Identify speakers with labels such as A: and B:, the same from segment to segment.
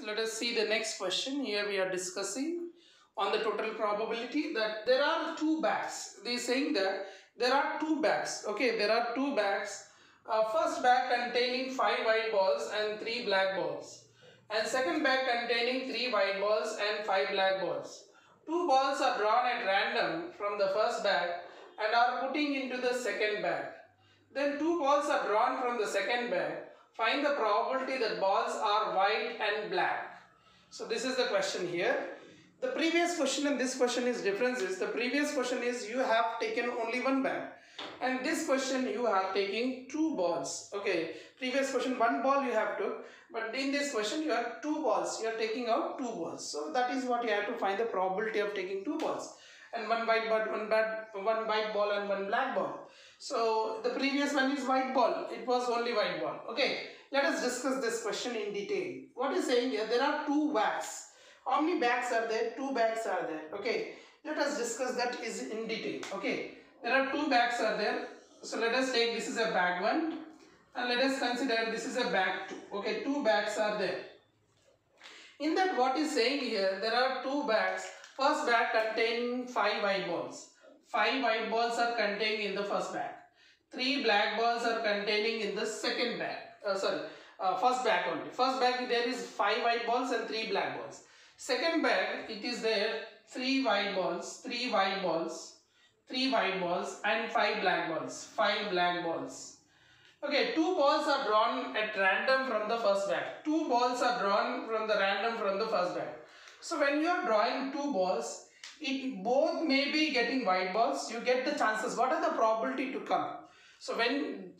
A: let us see the next question. Here we are discussing on the total probability that there are two bags. They are saying that there are two bags. Okay, there are two bags. First bag containing 5 white balls and 3 black balls, and second bag containing 3 white balls and 5 black balls. Two balls are drawn at random from the first bag and are putting into the second bag. Then two balls are drawn from the second bag. Find the probability that balls are white and black. So this is the question here. The previous question and this question is differences. The previous question is you have taken only one bag, and this question you are taking two balls. Okay, previous question one ball you have took, but in this question you have two balls. You are taking out two balls. So that is what you have to find the probability of taking two balls, and one white ball, one white ball and one black ball. So the previous one is white ball. It was only white ball. Okay, let us discuss this question in detail. What is saying here? There are two bags. How many bags are there? Two bags are there. Okay, let us discuss that is in detail. Okay, there are two bags are there. So let us take this is a bag 1 and let us consider this is a bag 2. Okay, two bags are there. In that, what is saying here, there are two bags. First bag containing 5 white balls. 5 white balls are contained in the first bag. 3 black balls are containing in the second bag. First bag only. First bag there is 5 white balls and 3 black balls. Second bag it is there 3 white balls, 3 white balls, 3 white balls and 5 black balls. 5 black balls. Okay, two balls are drawn at random from the first bag. Two balls are drawn from the random from the first bag. So when you are drawing two balls, it both may be getting white balls. You get the chances. What are the probability to come? So when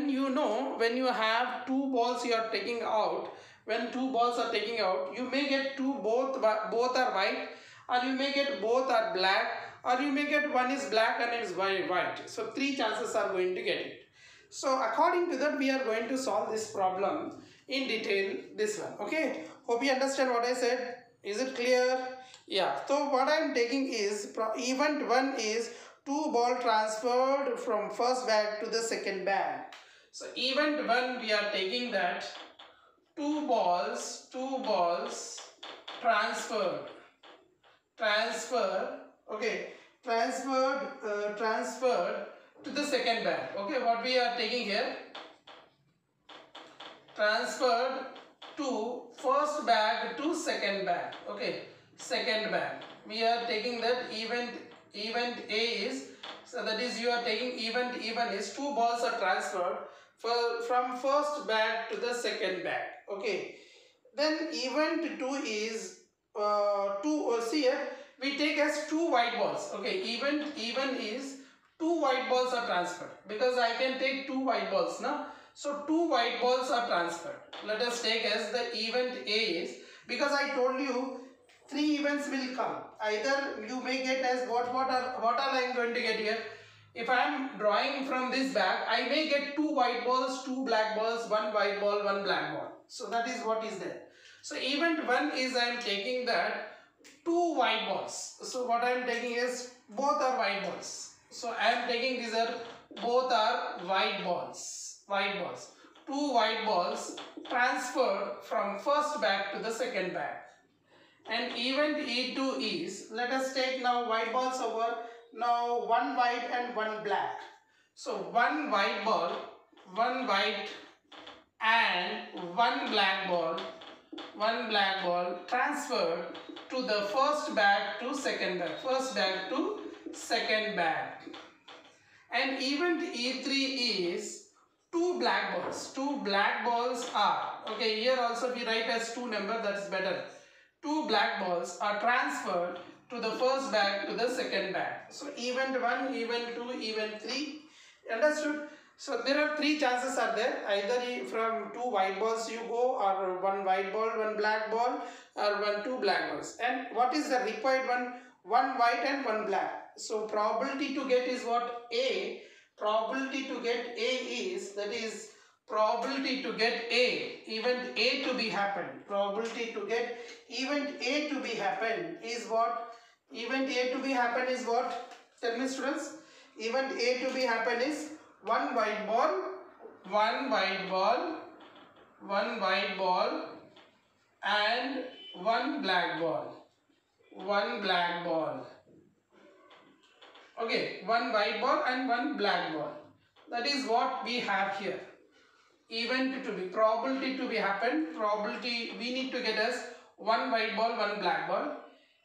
A: you have two balls you are taking out, when two balls are taking out, you may get both are white, or you may get both are black, or you may get one is black and it is white. So 3 chances are going to get it. So according to that, we are going to solve this problem in detail, this one. Okay, hope you understand what I said. Is it clear? Yeah. So what I am taking is event 1 is 2 ball transferred from first bag to the second bag. So event 1 we are taking that two balls transferred to the second bag. Okay, what we are taking here, transferred to first bag to second bag. Okay, second bag. We are taking that event A is, so that is you are taking event is 2 balls are transferred from first bag to the second bag. Okay, then event 2 is see here we take as 2 white balls. Okay, event is 2 white balls are transferred, because I can take 2 white balls now. So 2 white balls are transferred. Let us take as the event A is, because I told you 3 events will come. Either you may get as what are I going to get here? If I am drawing from this bag, I may get 2 white balls, 2 black balls, 1 white ball, 1 black ball. So that is what is there. So event 1 is I am taking that 2 white balls. So what I am taking is both are white balls. So I am taking these are both are white balls. 2 white balls transferred from first bag to the second bag. And event E2 is, let us take now white balls over, now 1 white and 1 black. So 1 white ball, 1 white and 1 black ball, transferred to the first bag to second bag, first bag to second bag. And event E3 is 2 black balls. 2 black balls are, okay, here also we write as 2 number, that is better. 2 black balls are transferred to the first bag to the second bag. So event 1, event 2, event 3. Understood? So there are 3 chances are there. Either from 2 white balls you go, or 1 white ball, 1 black ball, or 2 black balls. And what is the required one? 1 white and 1 black. So probability to get is what? A. Probability to get A is, that is probability to get A, event A to be happened. Probability to get event A to be happened is what? Event A to be happened is what? Tell me students. Event A to be happened is 1 white ball, 1 white ball, 1 white ball and one black ball. One black ball. Okay, one white ball and one black ball. That is what we have here. Event to be, probability to be happen, probability we need to get as one white ball, one black ball.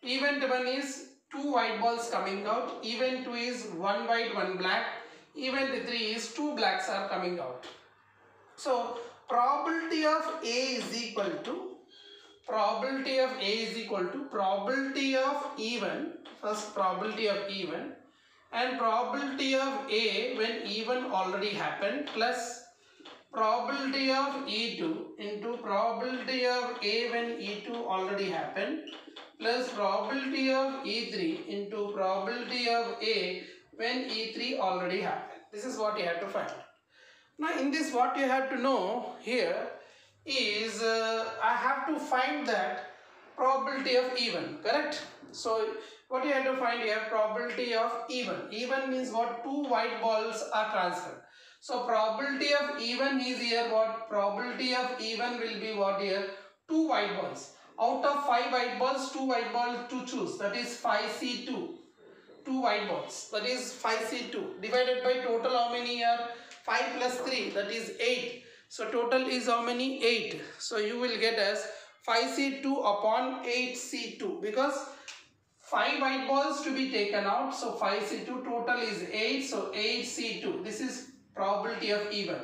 A: Event 1 is two white balls coming out. Event 2 is one white, one black. Event 3 is two blacks are coming out. So probability of A is equal to probability of even, first probability of even, and probability of A when even already happened, plus probability of E2 into probability of A when E2 already happened, plus probability of E3 into probability of A when E3 already happened. This is what you have to find. Now in this, what you have to know here is I have to find that probability of even, correct? So what you have to find here, probability of even. Even means what? Two white balls are transferred. So probability of even is here what? Probability of even will be what here? Two white balls. Out of 5 white balls, 2 white balls to choose. That is 5C2. 2 white balls. That is 5C2. Divided by total how many here? 5 plus 3. That is 8. So total is how many? 8. So you will get as 5C2 upon 8C2. Because 5 white balls to be taken out. So 5C2 total is 8. So 8C2. This is probability of even.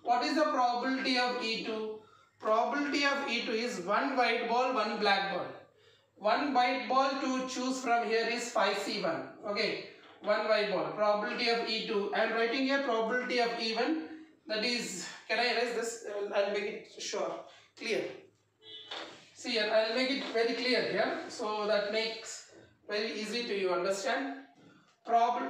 A: What is the probability of E2? Probability of E2 is one white ball, one black ball. One white ball to choose from here is 5C1. Okay, one white ball. Probability of E2. I am writing here probability of even. That is, can I erase this? I'll make it sure, clear. See here, I'll make it very clear here. So that makes very easy to you understand.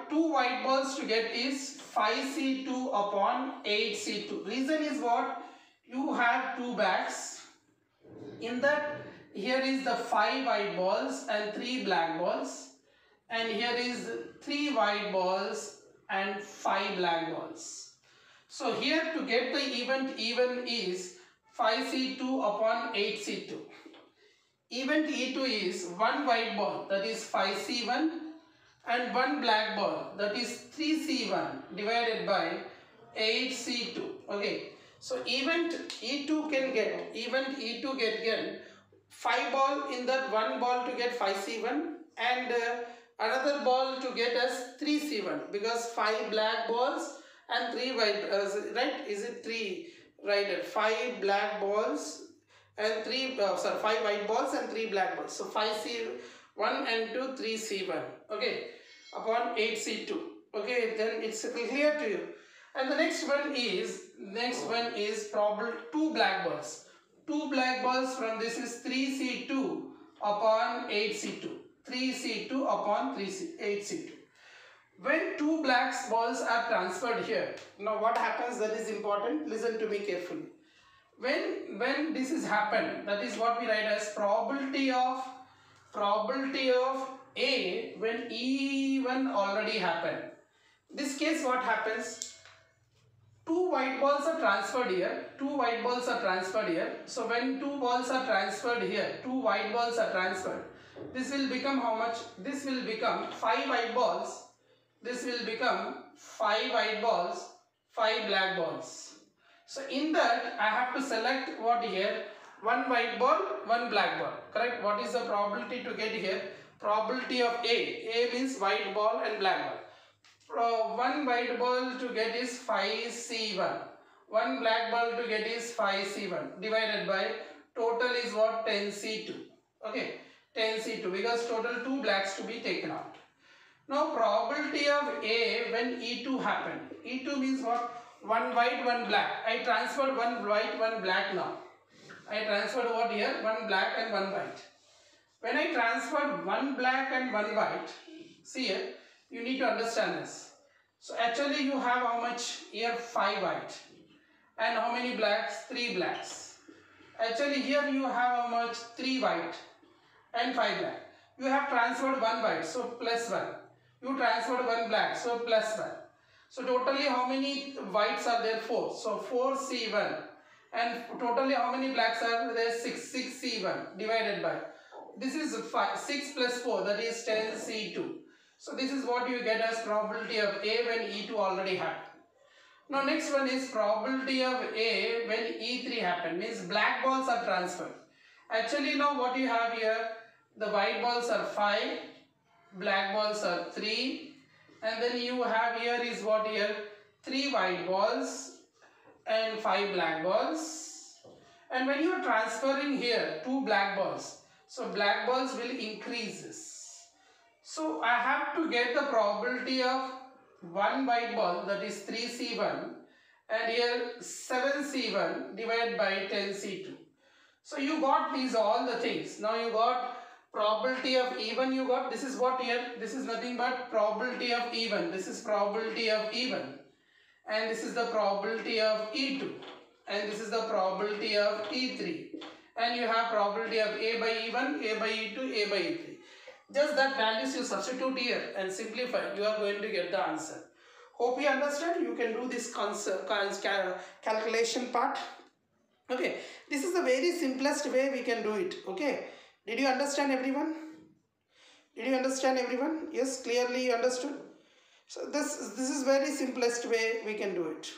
A: Two white balls to get is 5C2 upon 8C2. Reason is what? You have two bags. In that, here is the 5 white balls and 3 black balls. And here is 3 white balls and 5 black balls. So here to get the event even is 5C2 upon 8C2. Event E2 is one white ball, that is 5C1, and one black ball, that is 3C1 divided by 8C2. Okay, so event E2 can get, 5 ball, in that one ball to get 5C1 and another ball to get as 3C1, because 5 black balls and 3 white, right? Is it 3? Right, 5 black balls and 5 white balls and 3 black balls. So 5C1 and 2, 3C1. Okay, upon 8C2. Okay, then it's clear to you. And the next one is probable 2 black balls. 2 black balls from this is 3C2 upon 8C2. 3C2 upon 8C2. When 2 black balls are transferred here, now what happens, that is important, listen to me carefully. When this is happened, that is what we write as probability of A when even already happened. This case what happens, 2 white balls are transferred here, 2 white balls are transferred here. So when 2 balls are transferred here, 2 white balls are transferred, this will become how much? This will become 5 white balls. This will become 5 white balls, 5 black balls. So in that I have to select what here? One white ball, one black ball. Correct? What is the probability to get here? Probability of A. A means white ball and black ball. One white ball to get is 5C1. One black ball to get is 5C1 divided by total is what? 10C2. Okay, 10C2 because total 2 blacks to be taken out. Now probability of A when E2 happened. E2 means what? One white, one black. I transferred one white, one black now. I transferred what here? One black and one white. When I transferred one black and one white, see here, you need to understand this. So actually you have how much here? 5 white. And how many blacks? 3 blacks. Actually here you have how much? 3 white and 5 black. You have transferred one white, so plus 1. You transferred one black, so plus 1. So totally how many whites are there? 4. So 4C1 And totally how many blacks are there? 6. 6C1 divided by, this is 5. 6 plus 4, that is 10C2. So this is what you get as probability of A when E2 already happened. Now next one is probability of A when E3 happened, means black balls are transferred. Actually now what you have here, the white balls are 5, black balls are 3, and then you have here is what here, 3 white balls and 5 black balls. And when you are transferring here 2 black balls, so black balls will increases. So I have to get the probability of 1 white ball, that is 3C1, and here 7C1 divided by 10C2. So you got these all the things. Now you got probability of even, you got, this is what here, this is nothing but probability of even, this is probability of even, and this is the probability of E2, and this is the probability of E3, and you have probability of A by E1, A by E2, A by E3. Just that values you substitute here and simplify, you are going to get the answer. Hope you understand. You can do this calculation part. Okay, this is the very simplest way we can do it. Okay, did you understand everyone? Did you understand everyone? Yes, clearly you understood. So this is very simplest way we can do it.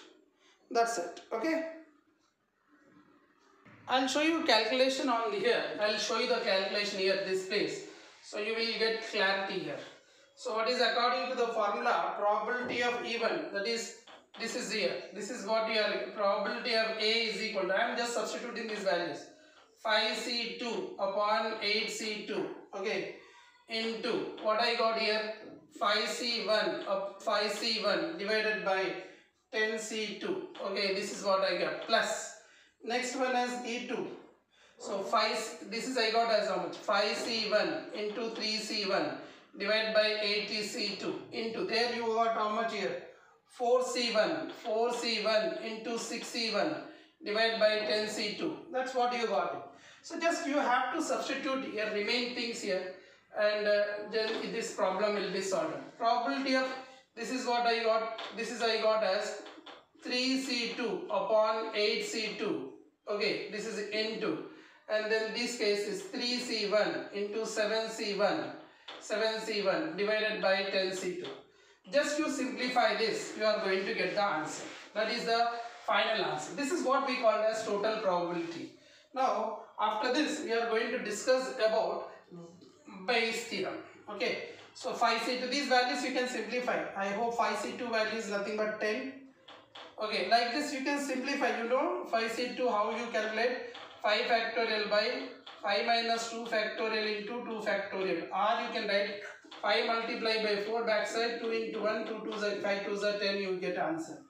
A: That's it. Okay, I'll show you calculation on here. I'll show you the calculation here, this place. So you will get clarity here. So what is according to the formula, probability of even, that is, this is here. This is what your probability of A is equal to, I am just substituting these values. 5C2 upon 8C2, okay, into what I got here, 5C1 divided by 10C2, okay, this is what I got, plus, next one is E2. So 5, this is I got as how much, 5C1 into 3C1 divided by 80C2 into, there you got how much here, 4C1 into 6C1 divided by 10C2. That's what you got. So just you have to substitute here remain things here, and then this problem will be solved. Probability of, this is what I got, this is I got as 3C2 upon 8C2. Okay, this is into, and then this case is 3C1 into 7C1 divided by 10C2. Just you simplify this, you are going to get the answer. That is the final answer. This is what we call as total probability. Now, after this, we are going to discuss about Bayes theorem. Okay. So 5C2, these values you can simplify. I hope 5C2 value is nothing but 10. Okay, like this you can simplify. You know 5C2 how you calculate, 5 factorial by 5 minus 2 factorial into 2 factorial, or you can write 5 multiplied by 4 backside, 2 into 1, 2 2s are 5 2s are 10, you get answer.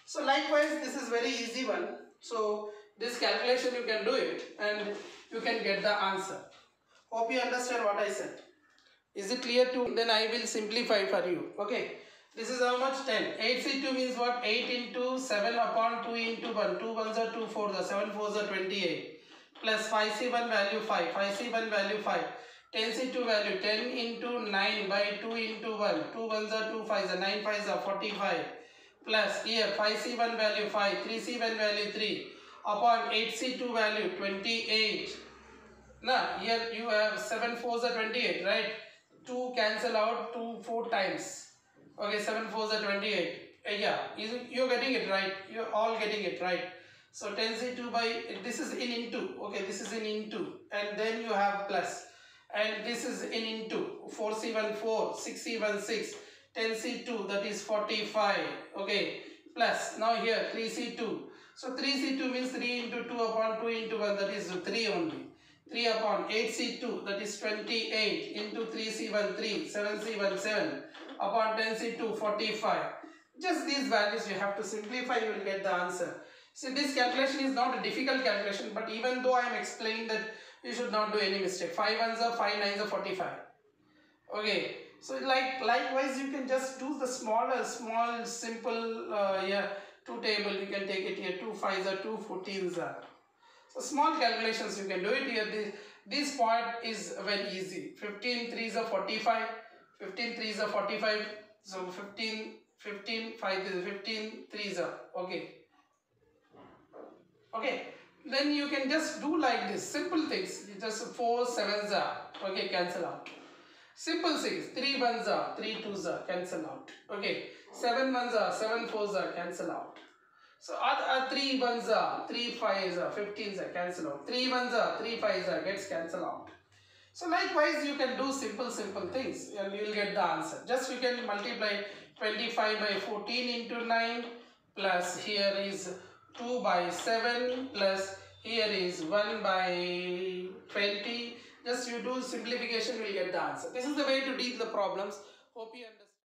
A: So likewise this is very easy one. So this calculation you can do it and you can get the answer. Hope you understand what I said. Is it clear to? Then I will simplify for you. Okay. This is how much? 10. 8C2 means what? 8 into 7 upon 2 into 1. 2 1s are 2 4s are 7 4s are 28. Plus 5C1 value 5. 5C1 value 5. 10C2 value 10 into 9 by 2 into 1. 2 1s are 2 5s are 9 5s are 45. Plus here 5C1 value 5. 3C1 value 3. Upon 8C2 value 28. Now here you have 7 4s are 28, right? 2 cancel out 2 4 times. Okay, 7 4s are 28. Yeah, you're getting it right. You're all getting it right. So 10C2 by, this is in into. Okay, this is in into. And then you have plus. And this is in into. 4C1 4, 6C1 6, 10C2 that is 45. Okay, plus. Now here 3C2. So 3C2 means 3 into 2 upon 2 into 1, that is 3 only. 3 upon 8C2 that is 28 into 3C1 3, 7C1 7 upon 10C2 45. Just these values you have to simplify, you will get the answer. See, this calculation is not a difficult calculation, but even though I am explaining that, you should not do any mistake. 5 1s are 5 9s are 45. Okay, so likewise you can just do the small simple 2 table, you can take it here, 2 5s are 2 14s are. So small calculations you can do it here. This part is very easy. 15 3s are 45. 15 3s are 45. So 15 5 is 15 3s are okay. Okay, then you can just do like this, simple things. You just 4 sevens are, okay, cancel out. Simple things, 3 ones are, 3 twos are, cancel out. Okay, 7 ones are, 7 fours are, cancel out. So 3 ones are, 3 fives are, 15s are, cancel out. 3 ones are, 3 fives are, gets cancel out. So likewise you can do simple things and you will get the answer. Just you can multiply 25 by 14 into 9 plus here is 2 by 7 plus here is 1 by 20. Just you do simplification, you will get the answer. This is the way to deal the problems. Hope you